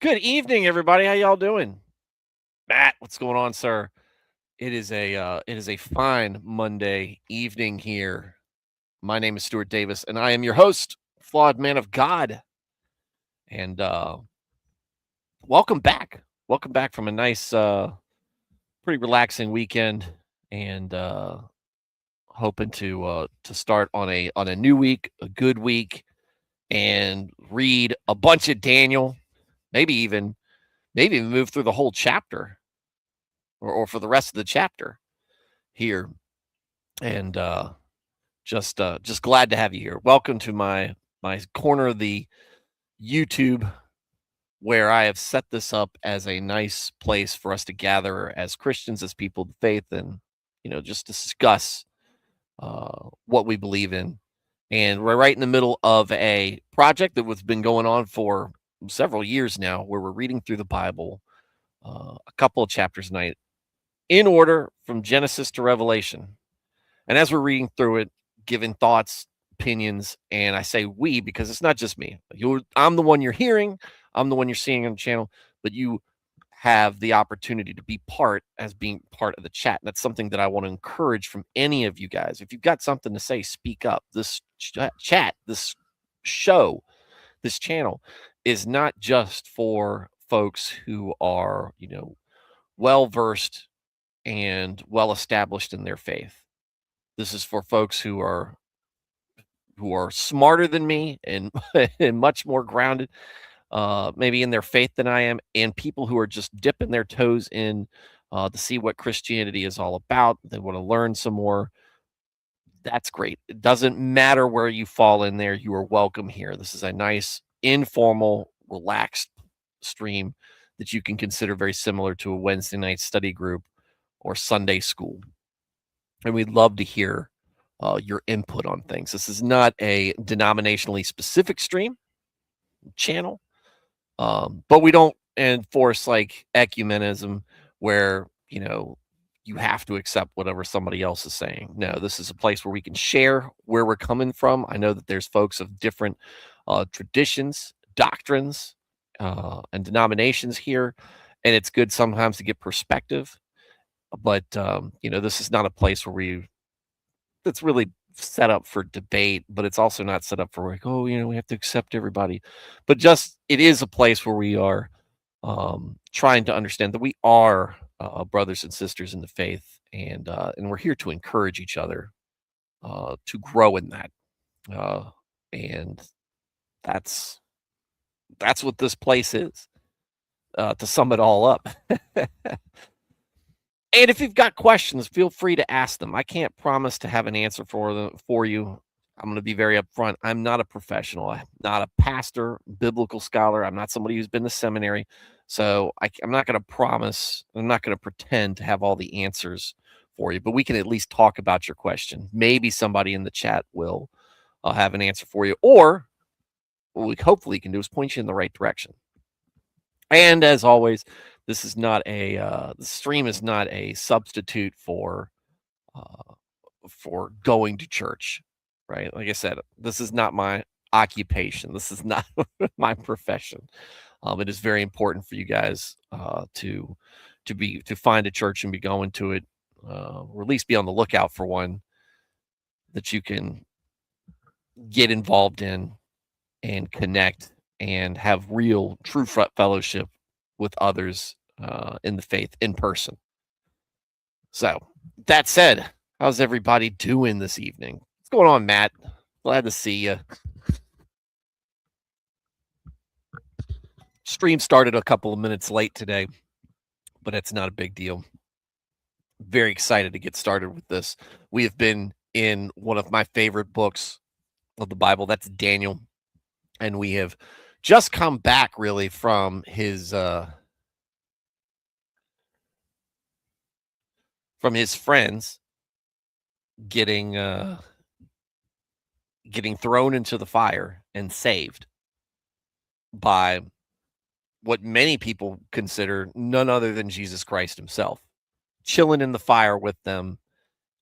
Good evening, everybody. How y'all doing? Matt, what's going on, sir? It is a fine Monday evening here. My name is Stuart Davis, and I am your host, Flawed Man of God. And welcome back. Welcome back from a nice, pretty relaxing weekend, and hoping to start on a new week, a good week, and read a bunch of Daniel. Maybe even move through the whole chapter, or for the rest of the chapter here. And just glad to have you here. Welcome to my corner of the YouTube, where I have set this up as a nice place for us to gather as Christians, as people of faith, and just discuss what we believe in. And we're right in the middle of a project that has been going on for several years now, where we're reading through the Bible, a couple of chapters a night, in order from Genesis to Revelation. And as we're reading through it, giving thoughts, opinions, and I say we because it's not just me. I'm the one you're hearing, I'm the one you're seeing on the channel, but you have the opportunity to be being part of the chat. And that's something that I want to encourage from any of you guys. If you've got something to say, speak up. This chat, this show, this channel is not just for folks who are, well versed and well established in their faith. This is for folks who are smarter than me and, and much more grounded, maybe in their faith than I am, and people who are just dipping their toes in to see what Christianity is all about. They want to learn some more. That's great. It doesn't matter where you fall in there. You are welcome here. This is a nice, informal, relaxed stream that you can consider very similar to a Wednesday night study group or Sunday school. And we'd love to hear your input on things. This is not a denominationally specific stream channel, but we don't enforce like ecumenism where you have to accept whatever somebody else is saying. No, this is a place where we can share where we're coming from. I know that there's folks of different traditions, doctrines, and denominations here, and it's good sometimes to get perspective. But this is not a place where that's really set up for debate, but it's also not set up for like, oh, we have to accept everybody. But just it is a place where we are trying to understand that we are brothers and sisters in the faith, and we're here to encourage each other to grow in that. And that's what this place is. To sum it all up. And if you've got questions, feel free to ask them. I can't promise to have an answer for you. I'm going to be very upfront. I'm not a professional. I'm not a pastor, biblical scholar. I'm not somebody who's been to seminary. So I'm not going to promise. I'm not going to pretend to have all the answers for you. But we can at least talk about your question. Maybe somebody in the chat will have an answer for you. Or what we hopefully can do is point you in the right direction. And as always, this is not the stream is not a substitute for going to church, right? Like I said, this is not my occupation. This is not my profession. It is very important for you guys to find a church and be going to it, or at least be on the lookout for one that you can get involved in and connect and have real, true fellowship with others in the faith in person. So, that said, how's everybody doing this evening? What's going on, Matt? Glad to see you. Stream started a couple of minutes late today, but it's not a big deal. Very excited to get started with this. We have been in one of my favorite books of the Bible. That's Daniel. And we have just come back really from his friends getting thrown into the fire and saved by what many people consider none other than Jesus Christ himself, chilling in the fire with them,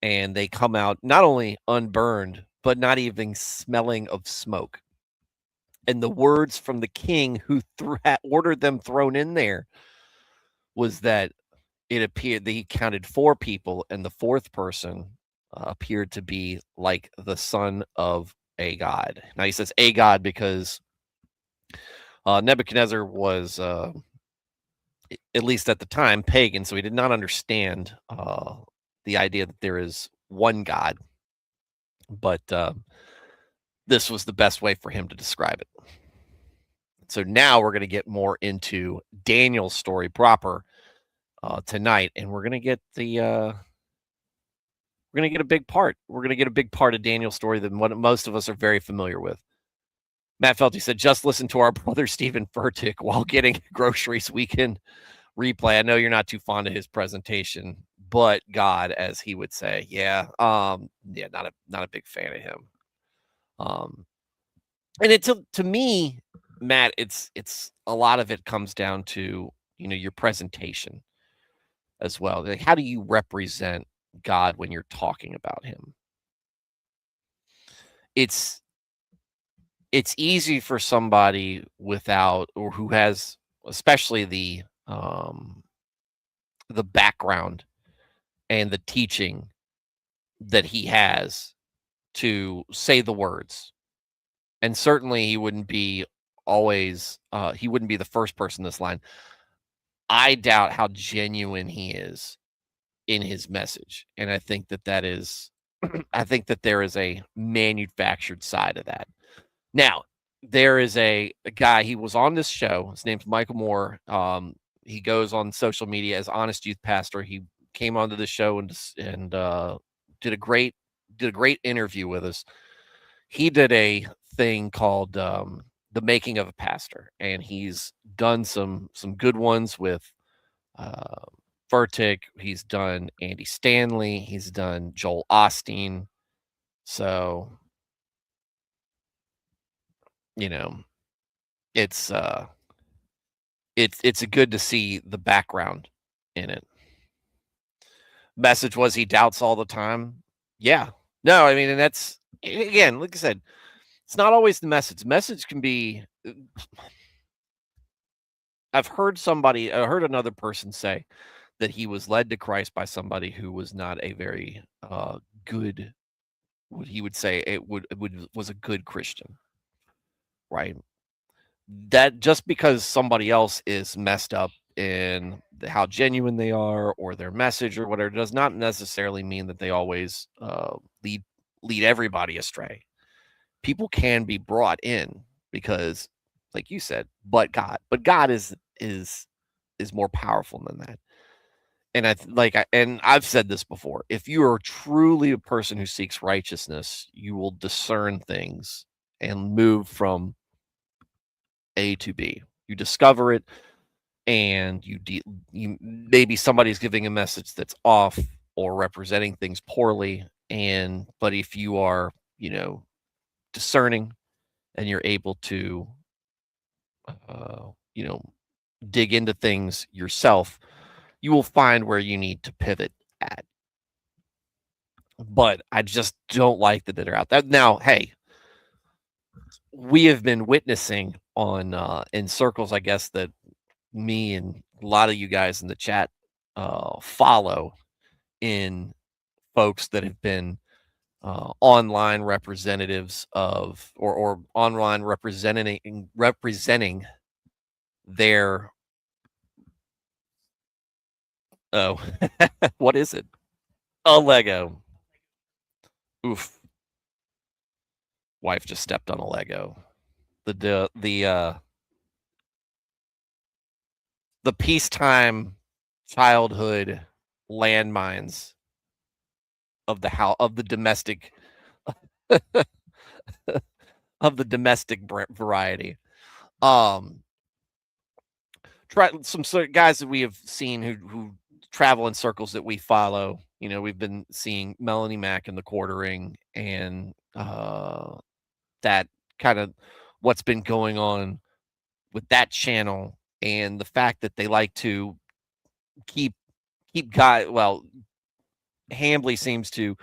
and they come out not only unburned, but not even smelling of smoke. And the words from the king who ordered them thrown in there was that it appeared that he counted 4 people, and the 4th person appeared to be like the son of a god. Now he says a god because Nebuchadnezzar was, at least at the time, pagan, so he did not understand the idea that there is one God. But this was the best way for him to describe it. So now we're going to get more into Daniel's story proper tonight, and we're going to get a big part. We're going to get a big part of Daniel's story that most of us are very familiar with. Matt Felty said, just listen to our brother Stephen Furtick while getting groceries weekend replay. I know you're not too fond of his presentation, but God, as he would say. Yeah. Yeah, not a big fan of him. And it to me, Matt, it's a lot of it comes down to, your presentation as well. Like, how do you represent God when you're talking about him? It's easy for somebody without, or who has especially the background and the teaching that he has, to say the words. And certainly he wouldn't be he wouldn't be the first person in this line. I doubt how genuine he is in his message. And I think that is I think that there is a manufactured side of that. Now, there is a guy, he was on this show. His name's Michael Moore. He goes on social media as Honest Youth Pastor. He came onto the show and did a great interview with us. He did a thing called The Making of a Pastor, and he's done some good ones with Furtick. He's done Andy Stanley. He's done Joel Osteen. So, it's it's good to see the background in it. Message was he doubts all the time. Yeah. No, I mean, and that's, again, like I said, it's not always the message. Message can be. I heard another person say that he was led to Christ by somebody who was not a very good, what he would say was a good Christian, right? That just because somebody else is messed up in how genuine they are or their message or whatever does not necessarily mean that they always lead everybody astray. People can be brought in because, like you said, but God is more powerful than that. And I've said this before, if you are truly a person who seeks righteousness, you will discern things and move from A to B. You discover it, and you maybe somebody's giving a message that's off or representing things poorly, but if you are, discerning, and you're able to uh, you know dig into things yourself, you will find where you need to pivot at. But I just don't like that they're out there now. Hey, we have been witnessing on in circles, I guess, that me and a lot of you guys in the chat follow, in folks that have been online representatives of, or online representing their, oh, what is it? A Lego. Oof. Wife just stepped on a Lego. The peacetime childhood landmines of the domestic of the domestic variety. Try some guys that we have seen who travel in circles that we follow. We've been seeing Melanie Mack in the Quartering, and that kind of what's been going on with that channel, and the fact that they like to keep God. Well, Hambly seems to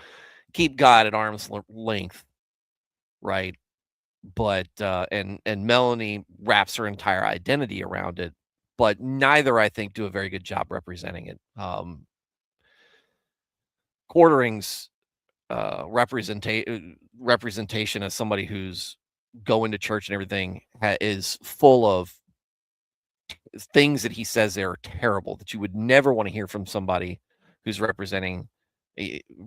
keep God at arm's length, right? but, and Melanie wraps her entire identity around it, but neither, I think, do a very good job representing it. Quartering's, representation as somebody who's going to church and everything is full of things that he says there are terrible that you would never want to hear from somebody who's a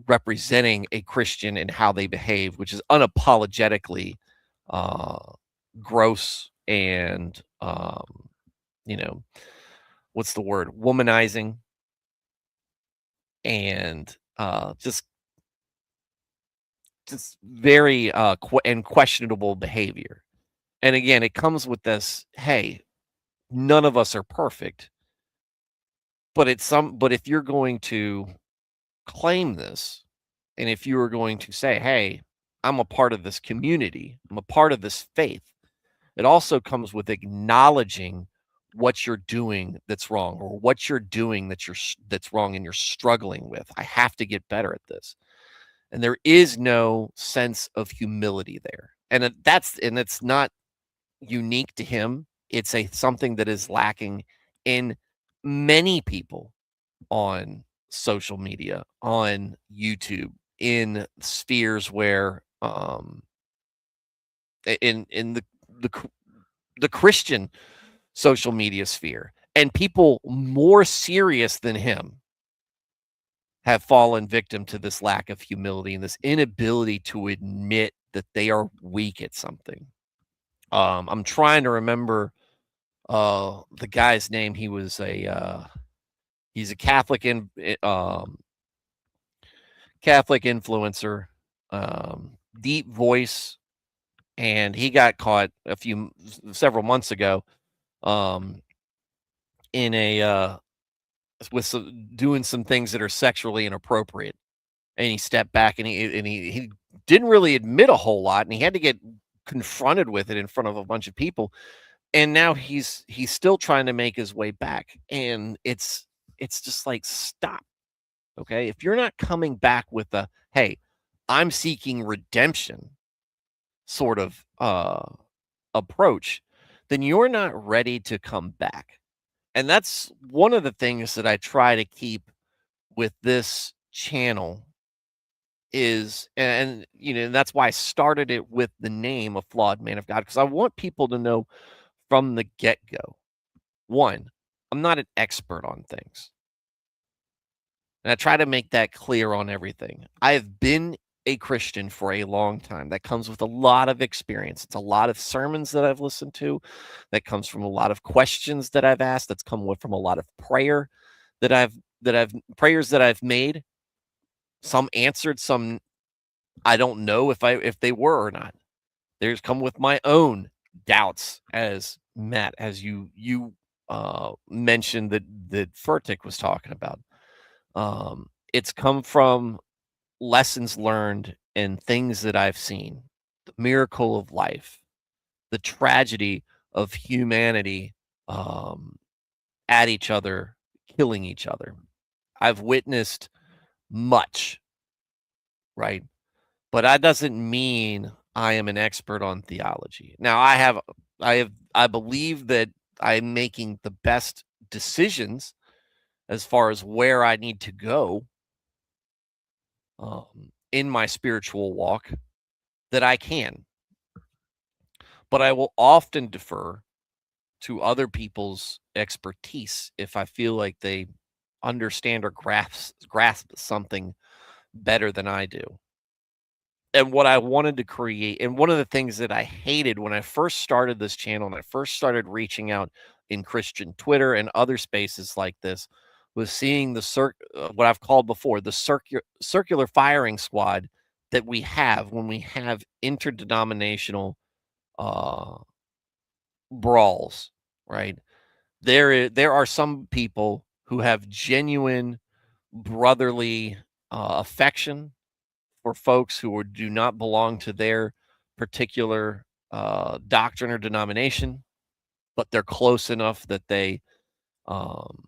representing a Christian and how they behave, which is unapologetically uh, gross and you know, what's the word? Womanizing and just very and questionable behavior. And again, it comes with this, hey, none of us are perfect, but if you're going to claim this, and if you are going to say, "Hey, I'm a part of this community. I'm a part of this faith," it also comes with acknowledging what you're doing that's wrong, or what you're doing that's wrong and you're struggling with. I have to get better at this. And there is no sense of humility there. And it's not unique to him. It's a something that is lacking in many people on social media, on YouTube, in spheres where in the Christian social media sphere, and people more serious than him have fallen victim to this lack of humility and this inability to admit that they are weak at something. I'm trying to remember the guy's name. He's a Catholic influencer, deep voice, and he got caught several months ago, um, in a doing some things that are sexually inappropriate, and he stepped back and he didn't really admit a whole lot, and he had to get confronted with it in front of a bunch of people, and now he's still trying to make his way back, and it's just like, stop. Okay, if you're not coming back with a, hey, I'm seeking redemption sort of approach, then you're not ready to come back. And that's one of the things that I try to keep with this channel is, and that's why I started it with the name of Flawed Man of God, because I want people to know from the get-go. One, I'm not an expert on things. And I try to make that clear on everything. I have been a Christian for a long time. That comes with a lot of experience. It's a lot of sermons that I've listened to. That comes from a lot of questions that I've asked. That's come from a lot of prayer that I've prayers that I've made. Some answered, some I don't know if they were or not. There's come with my own doubts, as Matt, as you mentioned that Furtick was talking about. It's come from lessons learned and things that I've seen, the miracle of life, the tragedy of humanity at each other, killing each other. I've witnessed much, right? But that doesn't mean I am an expert on theology. Now, I believe that I'm making the best decisions as far as where I need to go in my spiritual walk that I can. But I will often defer to other people's expertise if I feel like they understand or grasp something better than I do. And what I wanted to create, and one of the things that I hated when I first started this channel and I first started reaching out in Christian Twitter and other spaces like this, was seeing what I've called before the circular firing squad that we have when we have interdenominational uh, brawls, right? There are some people who have genuine brotherly affection for folks who do not belong to their particular doctrine or denomination, but they're close enough um,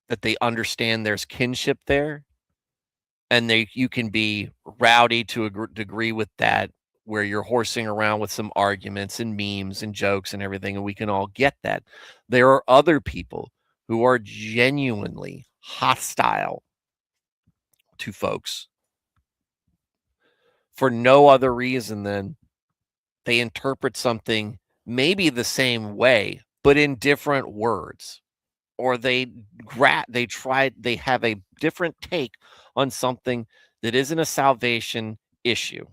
that they understand there's kinship there, and you can be rowdy to a degree with that where you're horsing around with some arguments and memes and jokes and everything, and we can all get that. There are other people who are genuinely hostile to folks for no other reason than they interpret something maybe the same way, but in different words. Or they have a different take on something that isn't a salvation issue.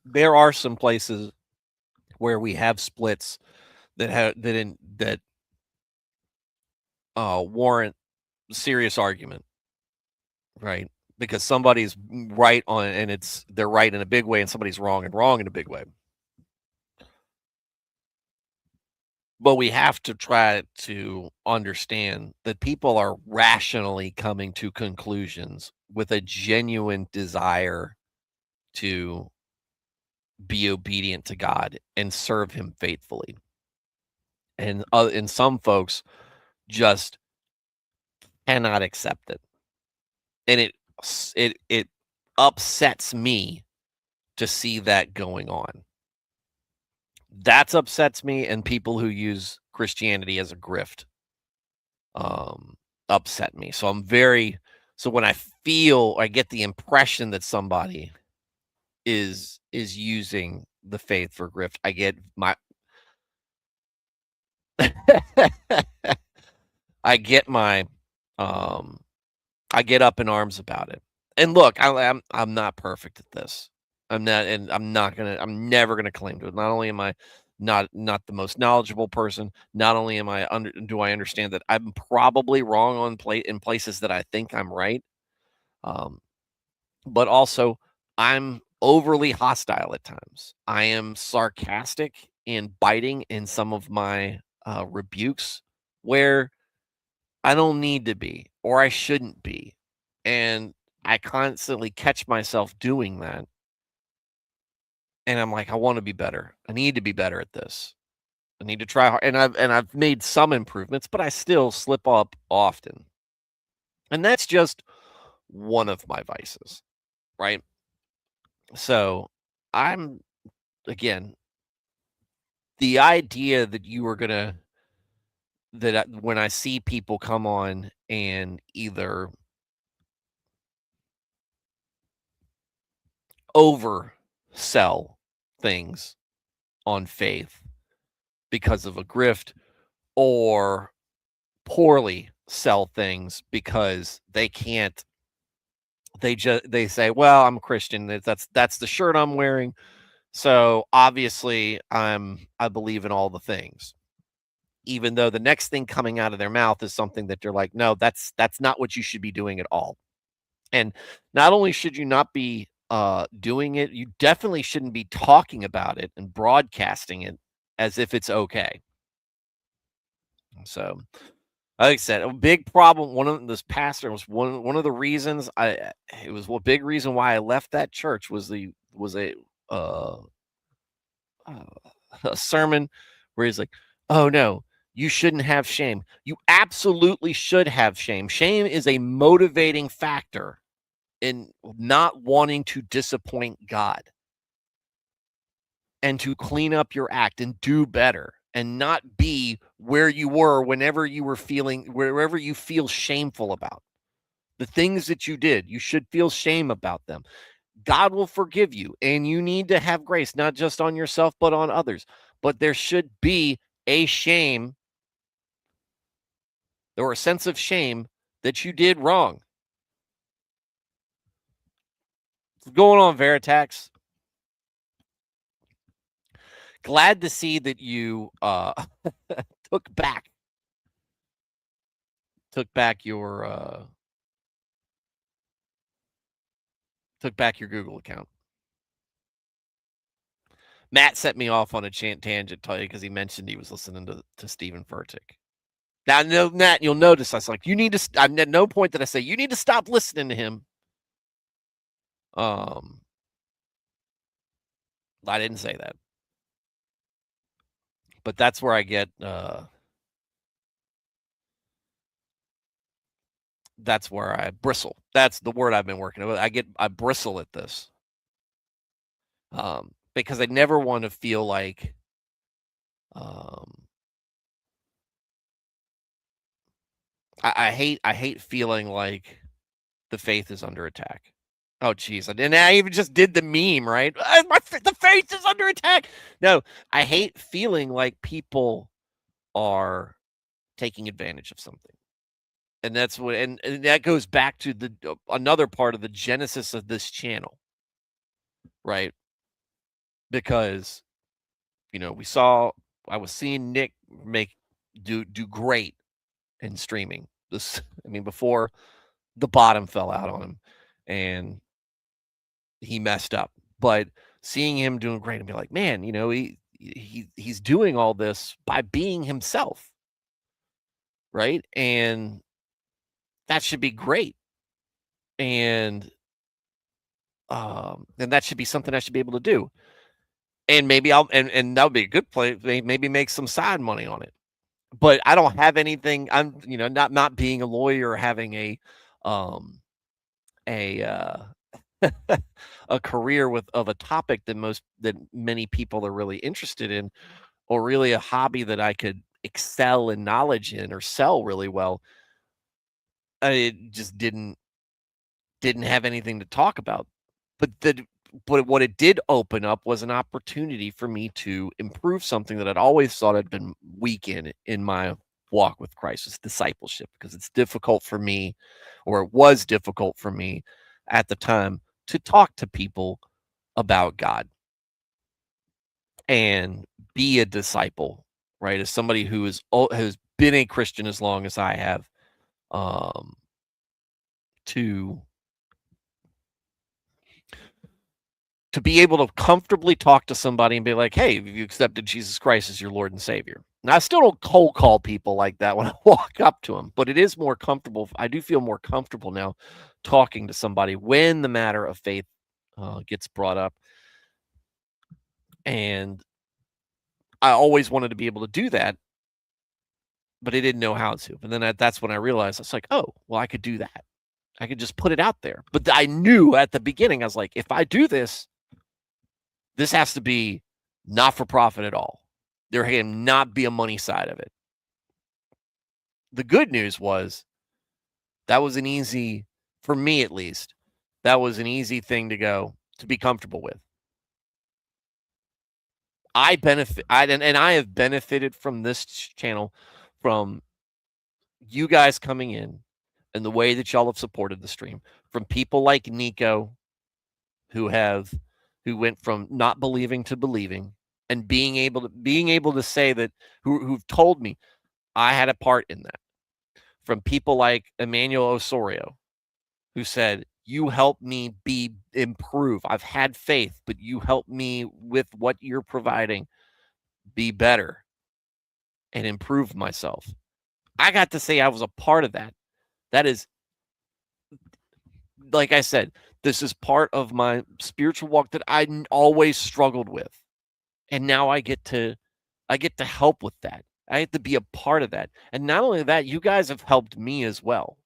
There are some places where we have splits that warrant serious argument, right? Because somebody's right on, and they're right in a big way, and somebody's wrong in a big way. But we have to try to understand that people are rationally coming to conclusions with a genuine desire to be obedient to God and serve Him faithfully. And some folks just cannot accept it, and it upsets me to see that going on. That upsets me, and people who use Christianity as a grift um, upset me. So when I get the impression that somebody is using the faith for grift, I get my I get my um I get up in arms about it. And look, I'm not perfect at this. I'm never gonna claim to it. Not only am I not the most knowledgeable person, not only am I under do I understand that I'm probably wrong in places that I think I'm right, um, but also I'm overly hostile at times. I am sarcastic and biting in some of my rebukes where I don't need to be or I shouldn't be. And I constantly catch myself doing that. And I'm like, I want to be better. I need to be better at this. I need to try hard. And I've made some improvements, but I still slip up often. And that's just one of my vices, right? So I'm again, the idea that you are gonna when I see people come on and either oversell things on faith because of a grift or poorly sell things because they say, well, I'm a Christian, that's the shirt I'm wearing, so obviously I believe in all the things, even though the next thing coming out of their mouth is something that they're like, no, that's not what you should be doing at all. And not only should you not be doing it, you definitely shouldn't be talking about it and broadcasting it as if it's okay. So, like I said, a big problem. One of this pastor was one of the reasons it was a big reason why I left that church was uh, uh, a sermon where he's like, "Oh no, you shouldn't have shame. You absolutely should have shame. Shame is a motivating factor in not wanting to disappoint God and to clean up your act and do better and not be where you were wherever you feel shameful about the things that you did. You should feel shame about them. God will forgive you, and you need to have grace, not just on yourself, but on others. But there should be a shame or a sense of shame that you did wrong." What's going on, Veritax? Glad to see that you took back took back your took back your Google account. Matt set me off on a tangent, tell you, because he mentioned he was listening to Stephen Furtick. Now, no, Matt, you'll notice I was like, you need to. At no point did I say you need to stop listening to him. Um, I didn't say that, but that's where I get that's where I bristle. That's the word I've been working with. I bristle at this, because I never want to feel like, um, I hate feeling like the faith is under attack. Oh, jeez, and I even just did the meme, right? The faith is under attack. No, I hate feeling like people are taking advantage of something. And that's what and that goes back to the another part of the genesis of this channel, right? Because, we saw I was seeing Nick make do great in streaming. This I mean, before the bottom fell out on him and he messed up. But seeing him doing great and be like, man, he's doing all this by being himself, right? And that should be great. And that should be something I should be able to do. And maybe I'll and that would be a good play. Maybe make some side money on it. But I don't have anything. I'm, not being a lawyer or having um a a career with of a topic that many people are really interested in, or really a hobby that I could excel in knowledge in or sell really well. I just didn't have anything to talk about. But but what it did open up was an opportunity for me to improve something that I'd always thought I'd been weak in my walk with Christ, is discipleship, because it's difficult for me, or it was difficult for me at the time, to talk to people about God and be a disciple, right? As somebody has been a Christian as long as I have, um, to be able to comfortably talk to somebody and be like, "Hey, have you accepted Jesus Christ as your Lord and Savior?" Now, I still don't cold call people like that when I walk up to them, but it is more comfortable. I do feel more comfortable now talking to somebody when the matter of faith gets brought up, and I always wanted to be able to do that, but I didn't know how to. And then that's when I realized, it's like, oh, well, I could do that. I could just put it out there. But I knew at the beginning, I was like, if I do this, this has to be not for profit at all. There can not be a money side of it. The good news was that was an easy, for me at least, that was an easy thing to be comfortable with. And I have benefited from this channel, from you guys coming in and the way that y'all have supported the stream, from people like Nico who have who went from not believing to believing, and being able to say that, who've told me I had a part in that, from people like Emmanuel Osorio, who said, "You helped me improve. I've had faith, but you helped me with what you're providing be better and improve myself." I got to say I was a part of that. That is, like I said, this is part of my spiritual walk that always struggled with. And now I get to help with that. I get to be a part of that. And not only that, you guys have helped me as well.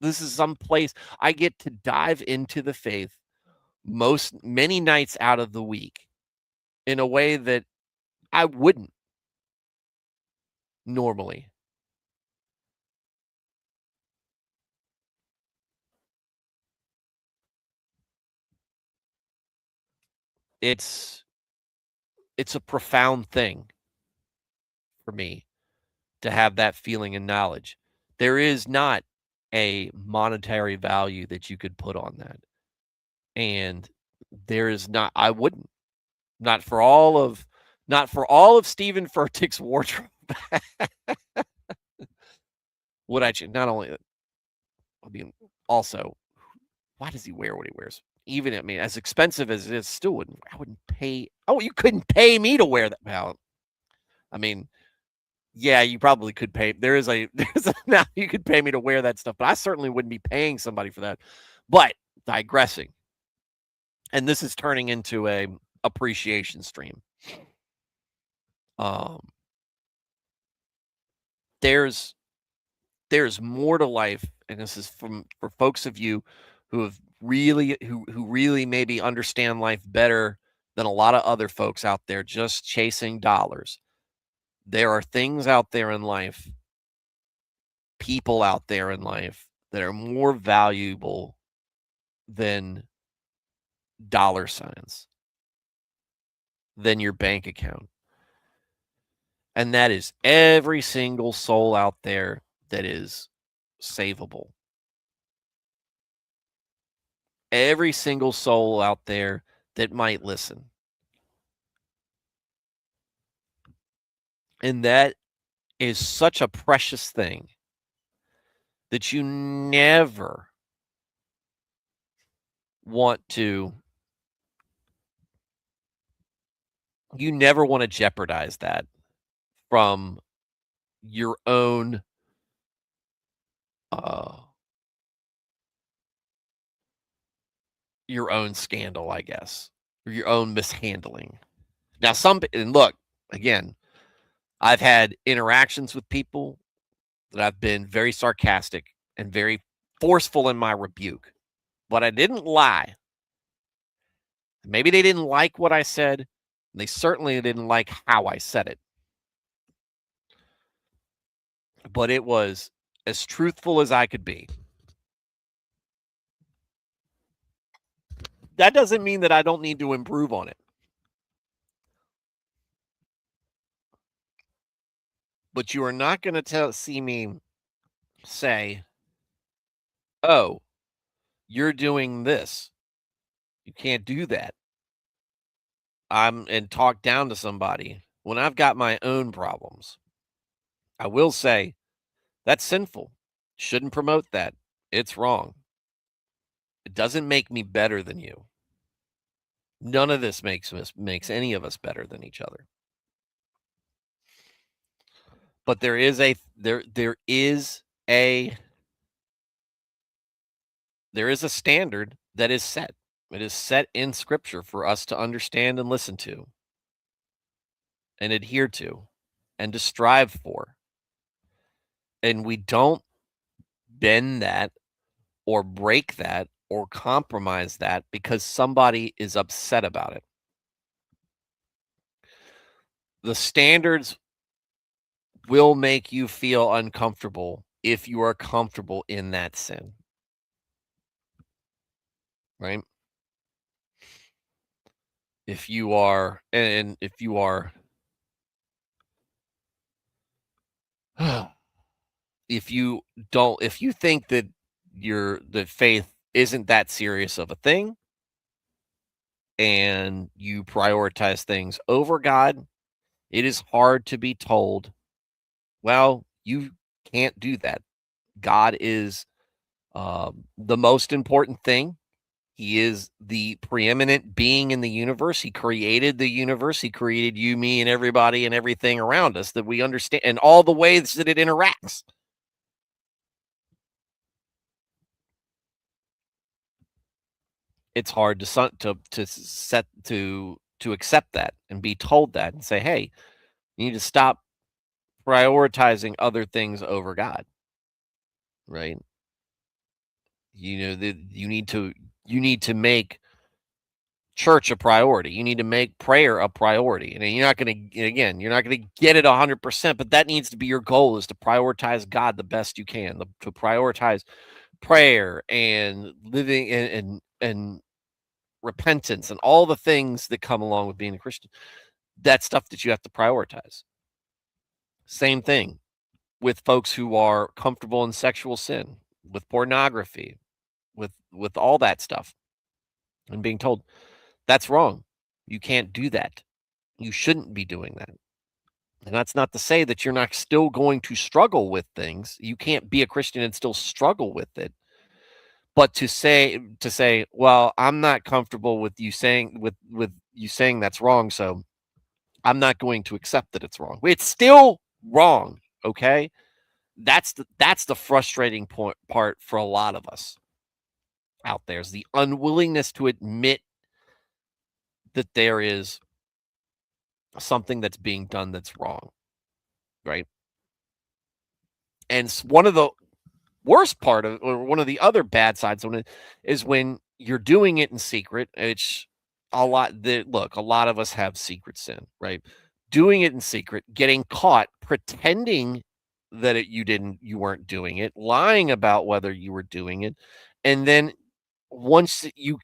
This is some place I get to dive into the faith many nights out of the week in a way that I wouldn't normally. It's it's a profound thing for me to have that feeling and knowledge. There is not a monetary value that you could put on that. And there is not I wouldn't. Not for all of Stephen Furtick's wardrobe would I not only I mean, also, why does he wear what he wears? Even, I mean, as expensive as it is, still I wouldn't pay. Oh, you couldn't pay me to wear that. Well, I mean, yeah, you probably could pay. Now you could pay me to wear that stuff, but I certainly wouldn't be paying somebody for that. But digressing, and this is turning into a appreciation stream. Um, there's more to life and this is for folks of you who have really who really maybe understand life better than a lot of other folks out there just chasing dollars. There are things out there in life, people out there in life that are more valuable than dollar signs, than your bank account. And that is every single soul out there that is savable. Every single soul out there that might listen. And that is such a precious thing that you never want to jeopardize that from your own uh your own scandal, I guess, or your own mishandling. Now, and look, again, I've had interactions with people that I've been very sarcastic and very forceful in my rebuke, but I didn't lie. Maybe they didn't like what I said. And they certainly didn't like how I said it. But it was as truthful as I could be. That doesn't mean that I don't need to improve on it. But you are not going to see me say, "Oh, you're doing this. You can't do that." And talk down to somebody when I've got my own problems. I will say, "That's sinful. Shouldn't promote that. It's wrong." It doesn't make me better than you. None of this makes any of us better than each other. But there is a standard that is set. It is set in scripture for us to understand and listen to and adhere to and to strive for. And we don't bend that or break that or compromise that because somebody is upset about it. The standards will make you feel uncomfortable if you are comfortable in that sin. Right? If you are if you think that the faith isn't that serious of a thing and you prioritize things over God, it is hard to be told, well, you can't do that. God is the most important thing. He is the preeminent being in the universe. He created the universe. He created you, me, and everybody and everything around us that we understand and all the ways that it interacts. It's hard to accept that and be told that and say, "Hey, you need to stop prioritizing other things over God." Right? You need to make church a priority. You need to make prayer a priority. And you're not going to get it 100%, but that needs to be your goal, is to prioritize God the best you can, to prioritize prayer and living and repentance and all the things that come along with being a Christian. That's stuff that you have to prioritize. Same thing with folks who are comfortable in sexual sin, with pornography, with all that stuff, and being told that's wrong. You can't do that. You shouldn't be doing that. And that's not to say that you're not still going to struggle with things. You can't be a Christian and still struggle with it. But to say, well, I'm not comfortable with you saying that's wrong, so I'm not going to accept that it's wrong. It's still wrong, okay? That's the frustrating part for a lot of us out there, is the unwillingness to admit that there is something that's being done that's wrong, right? And worst part of, or one of the other bad sides on it, is when you're doing it in secret. It's a lot of us have secret sin, right? Doing it in secret, getting caught, pretending that you weren't doing it, lying about whether you were doing it, and then once you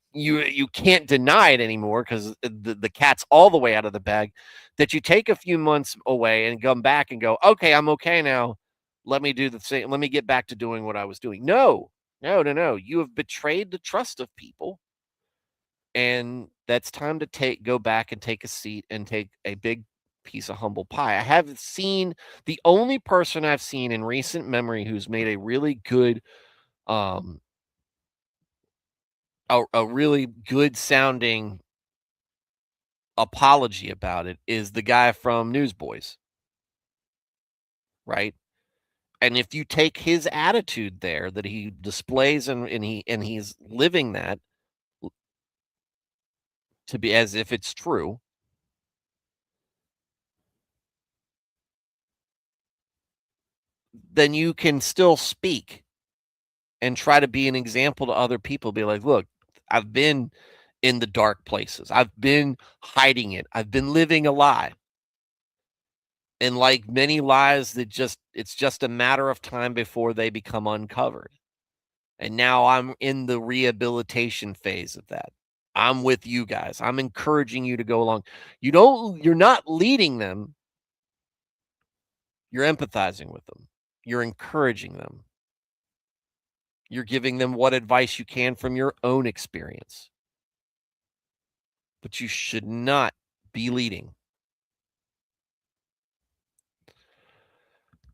can't deny it anymore because the cat's all the way out of the bag, that you take a few months away and come back and go, okay, I'm okay now. Let me do the same. Let me get back to doing what I was doing. No, no, no, no. You have betrayed the trust of people, and that's time to go back and take a seat and take a big piece of humble pie. I have seen the only person I've seen in recent memory who's made a really good um a really good sounding apology about it is the guy from Newsboys, right? And if you take his attitude there that he displays, and he's living that to be as if it's true, then you can still speak and try to be an example to other people. Be like, look, I've been in the dark places. I've been hiding it. I've been living a lie. And like many lies, it's just a matter of time before they become uncovered. And now I'm in the rehabilitation phase of that. I'm with you guys. I'm encouraging you to go along. You're not leading them. You're empathizing with them. You're encouraging them. You're giving them what advice you can from your own experience. But you should not be leading.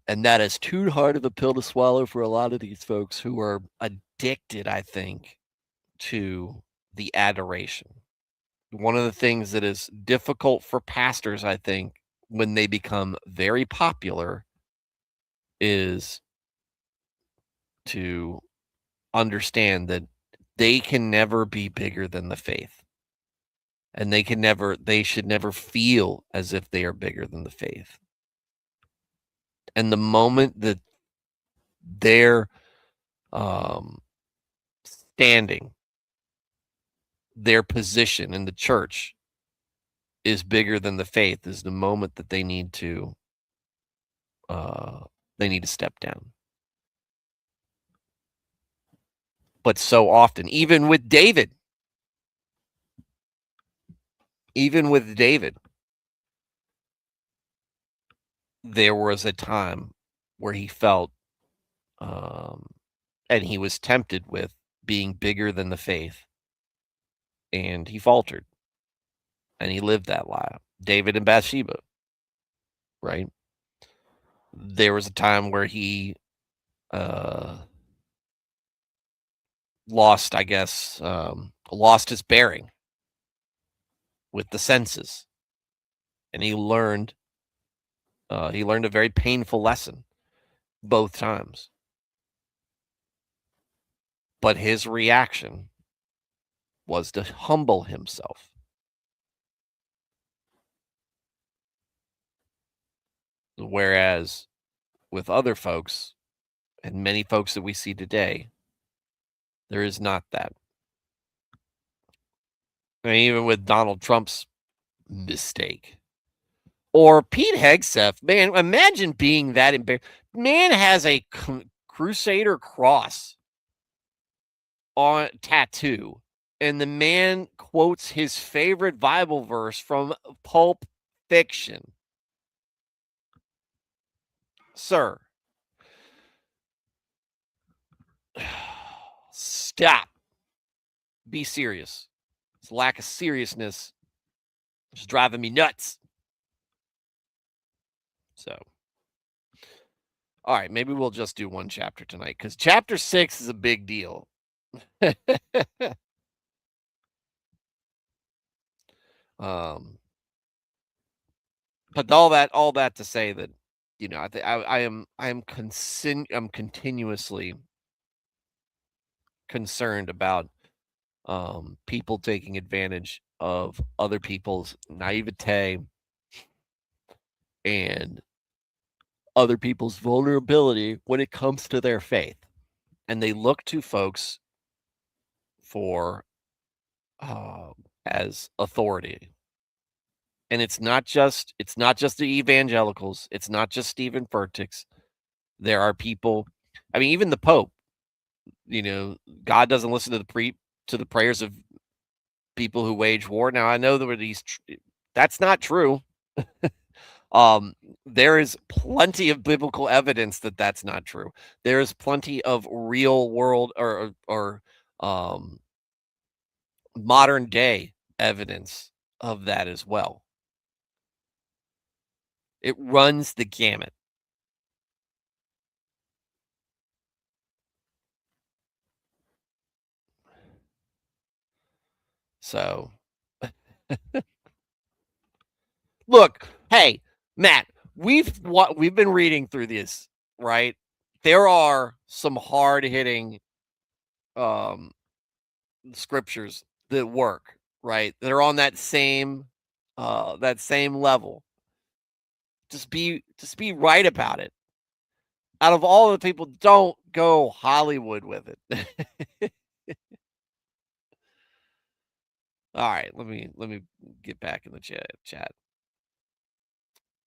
And that is too hard of a pill to swallow for a lot of these folks who are addicted, I think, to the adoration. One of the things that is difficult for pastors, I think, when they become very popular is to understand that they can never be bigger than the faith. And they should never feel as if they are bigger than the faith. And the moment that they're standing, their position in the church is bigger than the faith is the moment that they need to step down. But so often, even with David, there was a time where he felt, and he was tempted with being bigger than the faith, and he faltered, and he lived that lie. David and Bathsheba, right? There was a time where he lost, I guess, lost his bearing with the senses, and he learned a very painful lesson both times. But his reaction was to humble himself. Whereas with other folks, and many folks that we see today, there is not that. I mean, even with Donald Trump's mistake. Or Pete Hegseth, man, imagine being that embarrassed. Man has a Crusader cross on tattoo, and the man quotes his favorite Bible verse from Pulp Fiction. Sir, stop. Be serious. This lack of seriousness is driving me nuts. So, all right, maybe we'll just do one chapter tonight because chapter 6 is a big deal. But all that to say that, I'm continuously concerned about people taking advantage of other people's naivete and other people's vulnerability when it comes to their faith. and they look to folks for, uh, as authority. And it's not just the evangelicals, it's not just Stephen Furtick's. There are people, I mean, even the Pope, you know, God doesn't listen to the prayers of people who wage war. Now I know that that's not true. Um, there is plenty of biblical evidence that that's not true. There is plenty of real world or modern day evidence of that as well. It runs the gamut. So, look, hey, Matt, we've been reading through this, right? There are some hard-hitting um scriptures that work, right? That are on that same level. Just be right about it. Out of all the people, don't go Hollywood with it. All right, let me get back in the chat.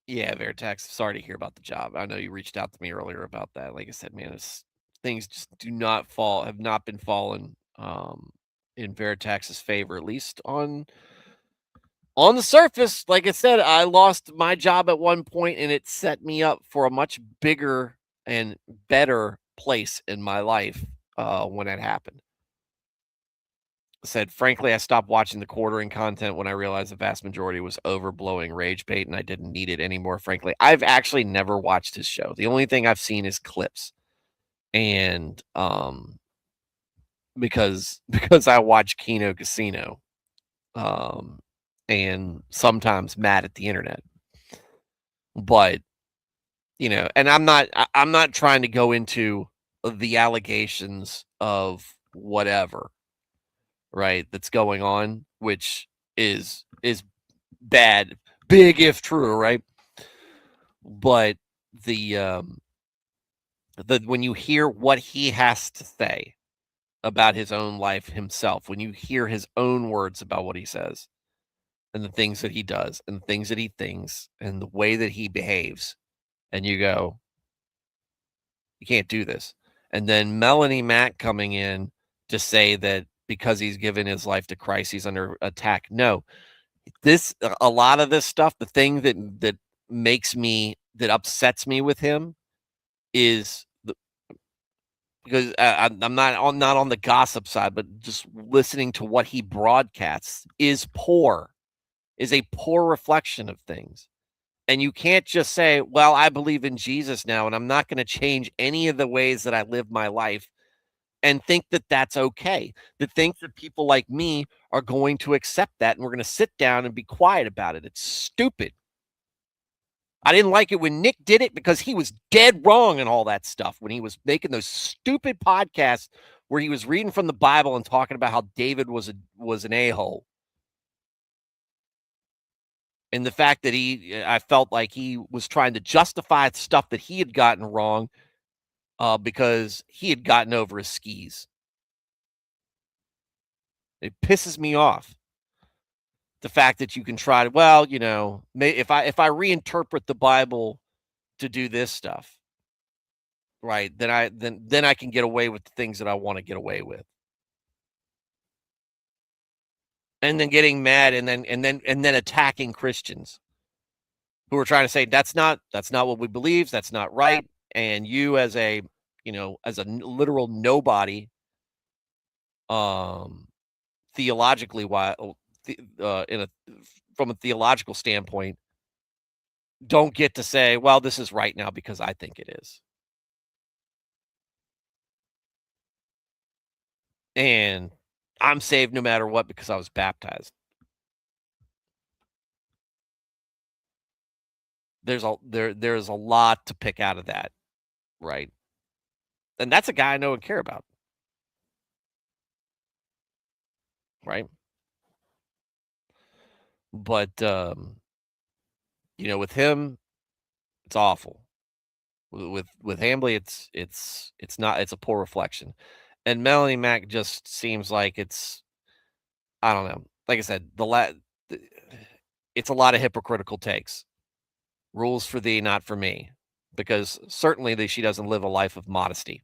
Yeah, Veritex, sorry to hear about the job. I know you reached out to me earlier about that. Like I said, man, things just have not been falling in Veritex's favor, at least on the surface. Like I said, I lost my job at one point and it set me up for a much bigger and better place in my life when it happened. Said, frankly, I stopped watching the quartering content when I realized the vast majority was overblowing rage bait and I didn't need it anymore. Frankly, I've actually never watched his show. The only thing I've seen is clips. And because I watch Kino Casino um and sometimes mad at the internet. But, and I'm not trying to go into the allegations of whatever, right, that's going on, which is bad, big if true, right? But the when you hear what he has to say about his own life himself, when you hear his own words about what he says and the things that he does and the things that he thinks and the way that he behaves, and you go, you can't do this. And then Melanie Mack coming in to say that because he's given his life to Christ, he's under attack. No, a lot of this stuff, the thing that upsets me with him is because I'm not on the gossip side, but just listening to what he broadcasts is a poor reflection of things. And you can't just say, well, I believe in Jesus now, and I'm not going to change any of the ways that I live my life and think that that's okay. To think that people like me are going to accept that and we're going to sit down and be quiet about it. It's stupid. I didn't like it when Nick did it because he was dead wrong and all that stuff when he was making those stupid podcasts where he was reading from the Bible and talking about how David was an a-hole. And the fact that I felt like he was trying to justify stuff that he had gotten wrong because he had gotten over his skis. It pisses me off. The fact that you can try to, well, if I reinterpret the Bible to do this stuff, right, then I can get away with the things that I want to get away with. And then getting mad and then attacking Christians who are trying to say that's not what we believe, that's not right. And you as a literal nobody, um theologically, why in a from a theological standpoint, don't get to say, well, this is right now because I think it is. And I'm saved no matter what because I was baptized. There's a lot to pick out of that, right? And that's a guy I know and care about, right? But with him, it's awful. With Hambly, it's not, it's a poor reflection. And Melanie Mac just seems like it's, I don't know. Like I said, it's a lot of hypocritical takes. Rules for thee, not for me, because certainly she doesn't live a life of modesty,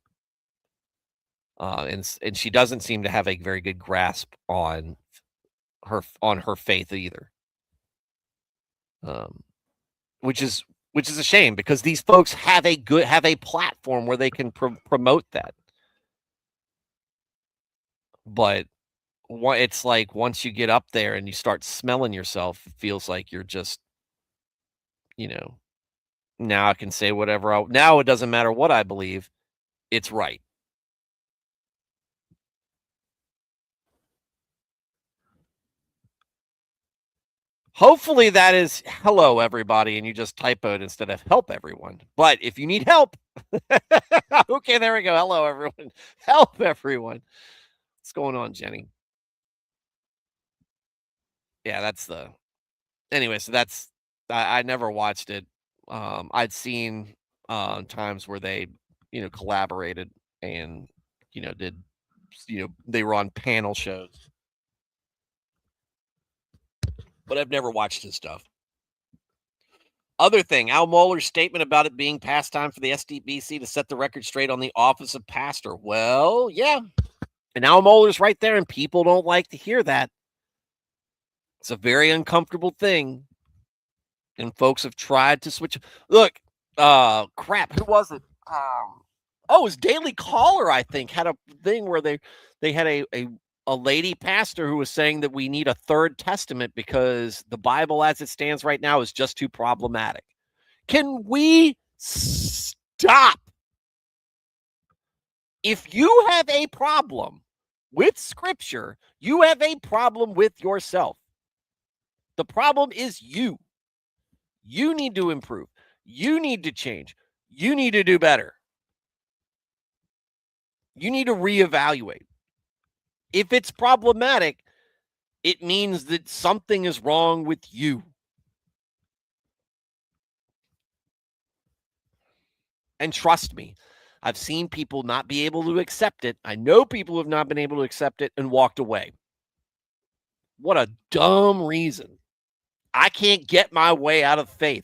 and she doesn't seem to have a very good grasp on her faith either. Um, which is a shame, because these folks have a platform where they can promote that. But it's like once you get up there and you start smelling yourself, it feels like you're just, you know, now I can say whatever now it doesn't matter what I believe, it's right. Hopefully that is hello everybody and you just typoed instead of help everyone. But if you need help, okay, there we go. Hello everyone. Help everyone. What's going on, Jenny? Yeah, anyway, so I never watched it. I'd seen times where they, collaborated and, did, they were on panel shows, but I've never watched his stuff. Other thing, Al Mohler's statement about it being past time for the SDBC to set the record straight on the office of pastor. Well, yeah. And Al Mohler's right there, and people don't like to hear that. It's a very uncomfortable thing. And folks have tried to switch. Look, crap, who was it? It was Daily Caller, I think, had a thing where they had a lady pastor who was saying that we need a third testament because the Bible as it stands right now is just too problematic. Can we stop? If you have a problem with scripture, you have a problem with yourself. The problem is you. You need to improve. You need to change. You need to do better. You need to reevaluate. If it's problematic, it means that something is wrong with you. And trust me, I've seen people not be able to accept it. I know people who have not been able to accept it and walked away. What a dumb reason. I can't get my way out of faith.